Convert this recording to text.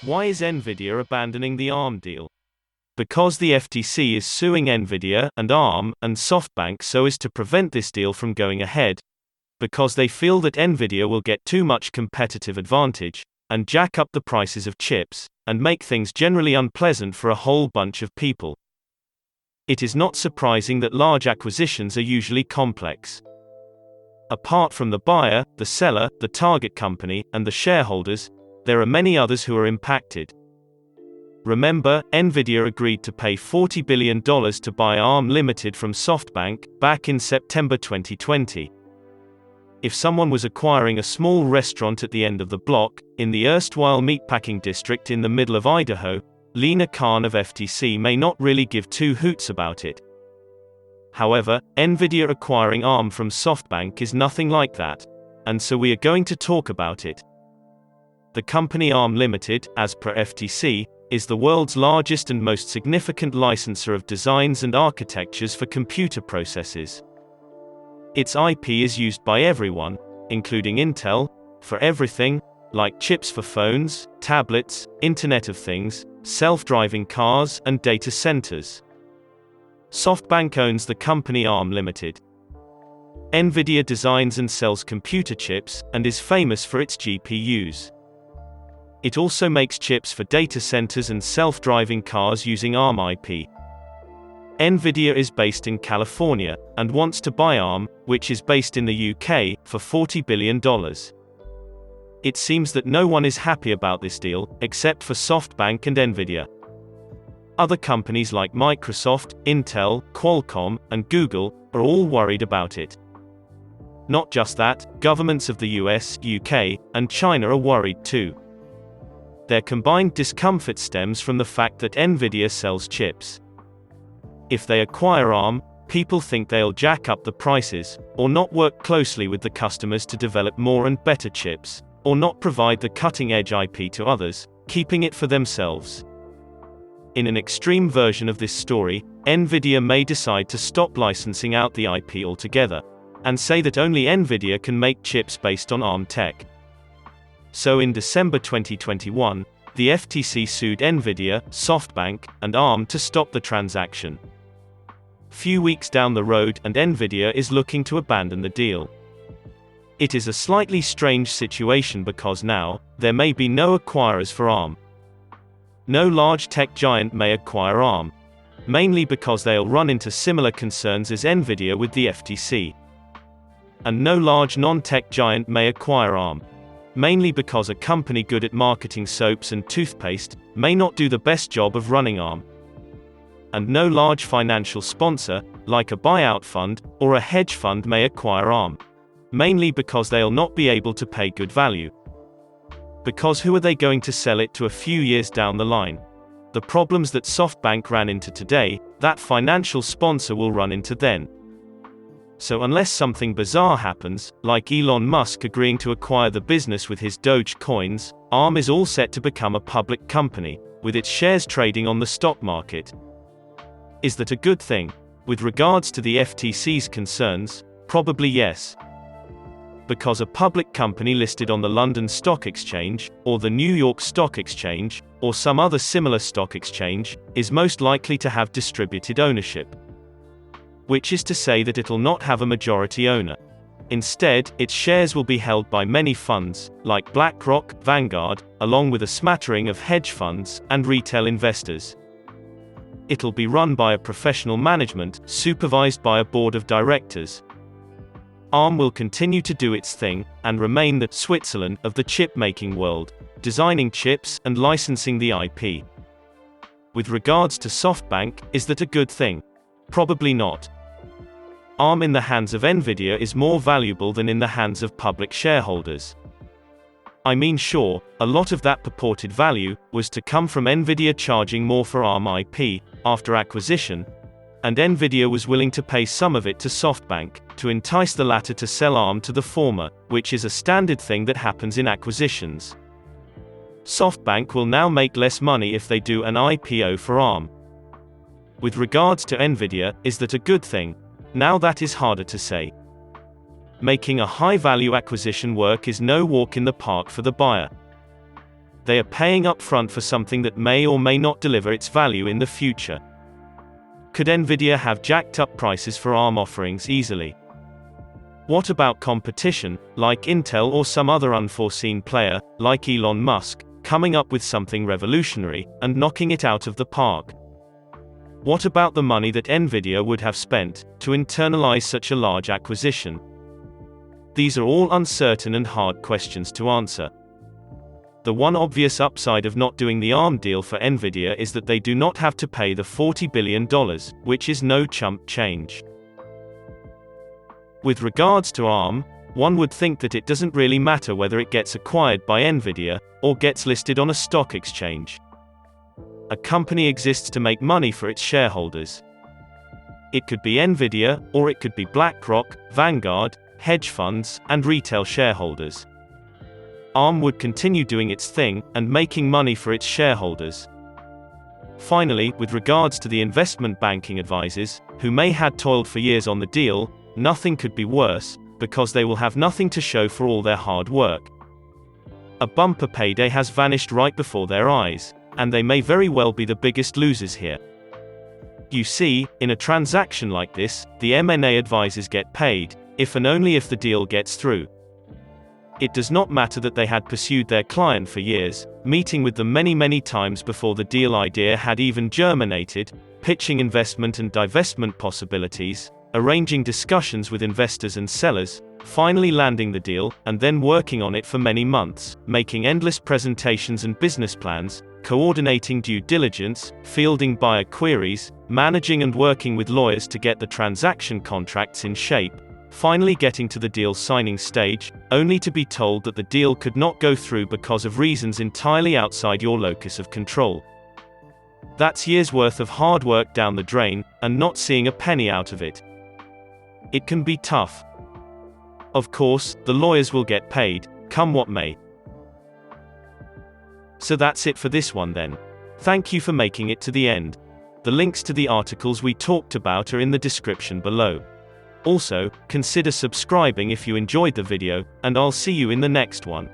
Why is NVIDIA abandoning the ARM deal? Because the FTC is suing NVIDIA and ARM and SoftBank so as to prevent this deal from going ahead, because they feel that NVIDIA will get too much competitive advantage, and jack up the prices of chips, and make things generally unpleasant for a whole bunch of people. It is not surprising that large acquisitions are usually complex. Apart from the buyer, the seller, the target company, and the shareholders, there are many others who are impacted. Remember, NVIDIA agreed to pay $40 billion to buy ARM Limited from SoftBank, back in September 2020. If someone was acquiring a small restaurant at the end of the block, in the erstwhile meatpacking district in the middle of Idaho, Lena Khan of FTC may not really give two hoots about it. However, NVIDIA acquiring ARM from SoftBank is nothing like that. And so we are going to talk about it. The company ARM Limited, as per FTC, is the world's largest and most significant licensor of designs and architectures for computer processors. Its IP is used by everyone, including Intel, for everything, like chips for phones, tablets, Internet of Things, self-driving cars, and data centers. SoftBank owns the company ARM Limited. NVIDIA designs and sells computer chips, and is famous for its GPUs. It also makes chips for data centers and self-driving cars using ARM IP. NVIDIA is based in California, and wants to buy ARM, which is based in the UK, for $40 billion. It seems that no one is happy about this deal, except for SoftBank and NVIDIA. Other companies like Microsoft, Intel, Qualcomm, and Google are all worried about it. Not just that, governments of the US, UK, and China are worried too. Their combined discomfort stems from the fact that NVIDIA sells chips. If they acquire ARM, people think they'll jack up the prices, or not work closely with the customers to develop more and better chips, or not provide the cutting-edge IP to others, keeping it for themselves. In an extreme version of this story, NVIDIA may decide to stop licensing out the IP altogether, and say that only NVIDIA can make chips based on ARM tech. So in December 2021, the FTC sued NVIDIA, SoftBank, and ARM to stop the transaction. Few weeks down the road and NVIDIA is looking to abandon the deal. It is a slightly strange situation because now, there may be no acquirers for ARM. No large tech giant may acquire ARM. Mainly because they'll run into similar concerns as NVIDIA with the FTC. And no large non-tech giant may acquire ARM. Mainly because a company good at marketing soaps and toothpaste may not do the best job of running ARM. And no large financial sponsor, like a buyout fund or a hedge fund, may acquire ARM. Mainly because they'll not be able to pay good value. Because who are they going to sell it to a few years down the line? The problems that SoftBank ran into today, that financial sponsor will run into then. So unless something bizarre happens, like Elon Musk agreeing to acquire the business with his Doge coins, ARM is all set to become a public company, with its shares trading on the stock market. Is that a good thing? With regards to the FTC's concerns, probably yes. Because a public company listed on the London Stock Exchange, or the New York Stock Exchange, or some other similar stock exchange, is most likely to have distributed ownership. Which is to say that it'll not have a majority owner. Instead, its shares will be held by many funds, like BlackRock, Vanguard, along with a smattering of hedge funds and retail investors. It'll be run by a professional management, supervised by a board of directors. ARM will continue to do its thing, and remain the Switzerland of the chip-making world, designing chips and licensing the IP. With regards to SoftBank, is that a good thing? Probably not. ARM in the hands of NVIDIA is more valuable than in the hands of public shareholders. I mean, sure, a lot of that purported value was to come from NVIDIA charging more for ARM IP after acquisition, and NVIDIA was willing to pay some of it to SoftBank to entice the latter to sell ARM to the former, which is a standard thing that happens in acquisitions. SoftBank will now make less money if they do an IPO for ARM. With regards to NVIDIA, is that a good thing? Now that is harder to say. Making a high-value acquisition work is no walk in the park for the buyer. they are paying up front for something that may or may not deliver its value in the future. Could NVIDIA have jacked up prices for ARM offerings easily? What about competition, like Intel or some other unforeseen player, like Elon Musk, coming up with something revolutionary, and knocking it out of the park? What about the money that NVIDIA would have spent to internalize such a large acquisition? These are all uncertain and hard questions to answer. The one obvious upside of not doing the ARM deal for NVIDIA is that they do not have to pay the $40 billion, which is no chump change. With regards to ARM, one would think that it doesn't really matter whether it gets acquired by NVIDIA, or gets listed on a stock exchange. A company exists to make money for its shareholders. It could be NVIDIA, or it could be BlackRock, Vanguard, hedge funds, and retail shareholders. ARM would continue doing its thing, and making money for its shareholders. Finally, with regards to the investment banking advisors, who may had toiled for years on the deal, nothing could be worse, because they will have nothing to show for all their hard work. A bumper payday has vanished right before their eyes, and they may very well be the biggest losers here. You see, in a transaction like this, the M&A advisors get paid, if and only if the deal gets through. It does not matter that they had pursued their client for years, meeting with them many times before the deal idea had even germinated, pitching investment and divestment possibilities, arranging discussions with investors and sellers, finally landing the deal, and then working on it for many months, making endless presentations and business plans, coordinating due diligence, fielding buyer queries, managing and working with lawyers to get the transaction contracts in shape, finally getting to the deal signing stage, only to be told that the deal could not go through because of reasons entirely outside your locus of control. That's years' worth of hard work down the drain, and not seeing a penny out of it. It can be tough. Of course, the lawyers will get paid, come what may. So that's it for this one then. Thank you for making it to the end. The links to the articles we talked about are in the description below. Also, consider subscribing if you enjoyed the video, and I'll see you in the next one.